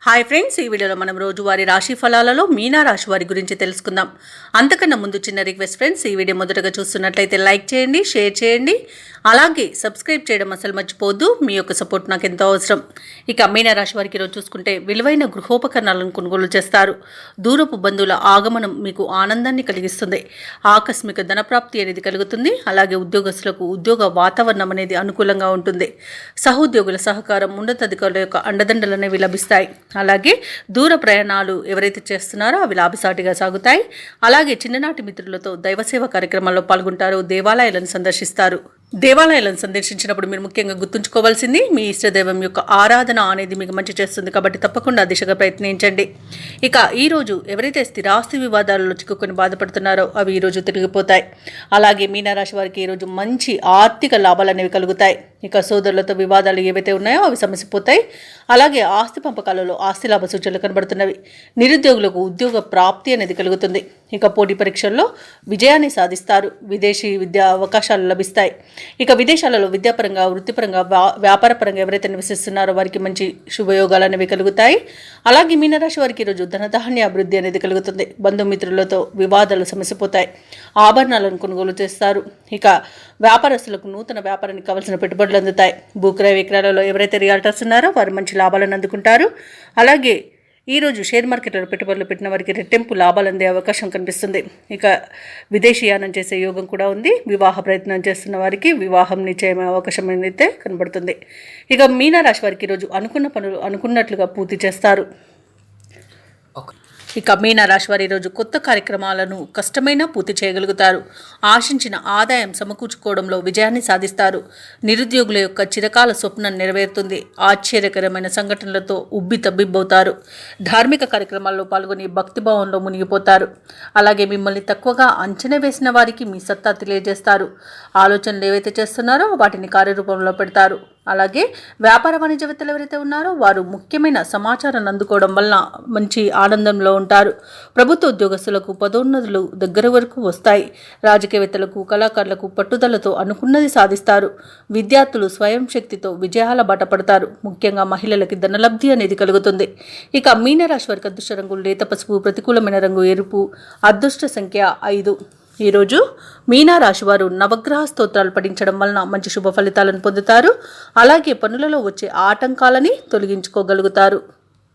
Hi friends, ఈ వీడియోలో మనం రోజువారీ రాశి ఫలాలలో మీనా రాశి వారి గురించి తెలుసుకుందాం. అంతకన్నా ముందు చిన్న రిక్వెస్ట్ ఫ్రెండ్స్, ఈ వీడియో మొదటగా చూస్తున్నట్లయితే లైక్ చేయండి, షేర్ చేయండి, అలాగే సబ్స్క్రైబ్ చేయడం అసలు మర్చిపోవద్దు. మీ యొక్క సపోర్ట్ నాకు ఎంతో అవసరం. ఇక మీనా రాశి వారికి ఈరోజు చూసుకుంటే విలువైన గృహోపకరణాలను కొనుగోలు చేస్తారు. దూరపు బంధువుల ఆగమనం మీకు ఆనందాన్ని కలిగిస్తుంది. ఆకస్మిక ధనప్రాప్తి అనేది కలుగుతుంది. అలాగే ఉద్యోగస్తులకు ఉద్యోగ వాతావరణం అనేది అనుకూలంగా ఉంటుంది. సహోద్యోగుల సహకారం, ఉన్నతాధికారుల యొక్క అండదండలు అనేవి లభిస్తాయి. అలాగే దూర ప్రయాణాలు ఎవరైతే చేస్తున్నారో అవి లాభసాటిగా సాగుతాయి. అలాగే చిన్ననాటి మిత్రులతో దైవసేవ కార్యక్రమాల్లో పాల్గొంటారు. దేవాలయాలను సందర్శిస్తారు. దేవాలయాలను సందర్శించినప్పుడు మీరు ముఖ్యంగా గుర్తుంచుకోవాల్సింది మీ ఇష్టదైవం యొక్క ఆరాధన అనేది మీకు మంచి చేస్తుంది. కాబట్టి తప్పకుండా దిశగా ప్రయత్నించండి. ఇక ఈరోజు ఎవరైతే స్థిరాస్తి వివాదాలలో చిక్కుకొని బాధపడుతున్నారో అవి ఈరోజు తిరిగిపోతాయి. అలాగే మీనరాశి వారికి ఈరోజు మంచి ఆర్థిక లాభాలు అనేవి కలుగుతాయి. ఇక సోదరులతో వివాదాలు ఏవైతే ఉన్నాయో అవి సమసిపోతాయి. అలాగే ఆస్తి పంపకాలలో ఆస్తి లాభ సూచనలు కనబడుతున్నవి. నిరుద్యోగులకు ఉద్యోగ ప్రాప్తి అనేది కలుగుతుంది. ఇక పోటీ పరీక్షల్లో విజయాన్ని సాధిస్తారు. విదేశీ విద్యా అవకాశాలు లభిస్తాయి. ఇక విదేశాలలో విద్యాపరంగా, వృత్తిపరంగా, వ్యాపారపరంగా ఎవరైతే నివసిస్తున్నారో వారికి మంచి శుభయోగాలు అనేవి కలుగుతాయి. అలాగే మీనరాశి వారికి ఈరోజు ధనధాన్య అభివృద్ధి అనేది కలుగుతుంది. బంధుమిత్రులతో వివాదాలు సమసిపోతాయి. ఆభరణాలను కొనుగోలు చేస్తారు. ఇక వ్యాపారస్తులకు నూతన వ్యాపారానికి కావాల్సిన పెట్టుబడులు అందుతాయి. భూక్రయ విక్రయాలలో ఎవరైతే రియాల్టర్స్ ఉన్నారో వారు మంచి లాభాలను అందుకుంటారు. అలాగే ఈరోజు షేర్ మార్కెట్లో పెట్టుబడులు పెట్టిన వారికి రెట్టింపు లాభాలు అందే అవకాశం కనిపిస్తుంది. ఇక విదేశీయానం చేసే యోగం కూడా ఉంది. వివాహ ప్రయత్నం చేస్తున్న వారికి వివాహం నిశ్చయమయ్యే అవకాశం అయితే కనబడుతుంది. ఇక మీనరాశి వారికి ఈరోజు అనుకున్న పనులు అనుకున్నట్లుగా పూర్తి చేస్తారు. ఇక మీనరాశి వారి ఈరోజు కొత్త కార్యక్రమాలను కష్టమైనా పూర్తి చేయగలుగుతారు. ఆశించిన ఆదాయం సమకూర్చుకోవడంలో విజయాన్ని సాధిస్తారు. నిరుద్యోగుల యొక్క చిరకాల స్వప్నం నెరవేరుతుంది. ఆశ్చర్యకరమైన సంఘటనలతో ఉబ్బి తబ్బిబ్బవుతారు. ధార్మిక కార్యక్రమాల్లో పాల్గొని భక్తిభావంలో మునిగిపోతారు. అలాగే మిమ్మల్ని తక్కువగా అంచనా వేసిన వారికి మీ సత్తా తెలియజేస్తారు. ఆలోచనలు ఏవైతే చేస్తున్నారో వాటిని కార్యరూపంలో పెడతారు. అలాగే వ్యాపార వాణిజ్యవేత్తలు ఎవరైతే ఉన్నారో వారు ముఖ్యమైన సమాచారాన్ని అందుకోవడం వలన మంచి ఆనందంలో ఉంటారు. ప్రభుత్వ ఉద్యోగస్తులకు పదోన్నతులు దగ్గర వరకు వస్తాయి. రాజకీయవేత్తలకు, కళాకారులకు పట్టుదలతో అనుకున్నది సాధిస్తారు. విద్యార్థులు స్వయం శక్తితో విజయాల బాట పడతారు. ముఖ్యంగా మహిళలకి ధనలబ్ధి అనేది కలుగుతుంది. ఇక మీనరాశి వారికి అదృష్ట రంగులు లేత పసుపు, ప్రతికూలమైన రంగు ఎరుపు, అదృష్ట సంఖ్య 5. ఈరోజు మీనరాశి వారు నవగ్రహ స్తోత్రాలు పఠించడం వలన మంచి శుభ ఫలితాలను పొందుతారు. అలాగే పనులలో వచ్చే ఆటంకాలని తొలగించుకోగలుగుతారు.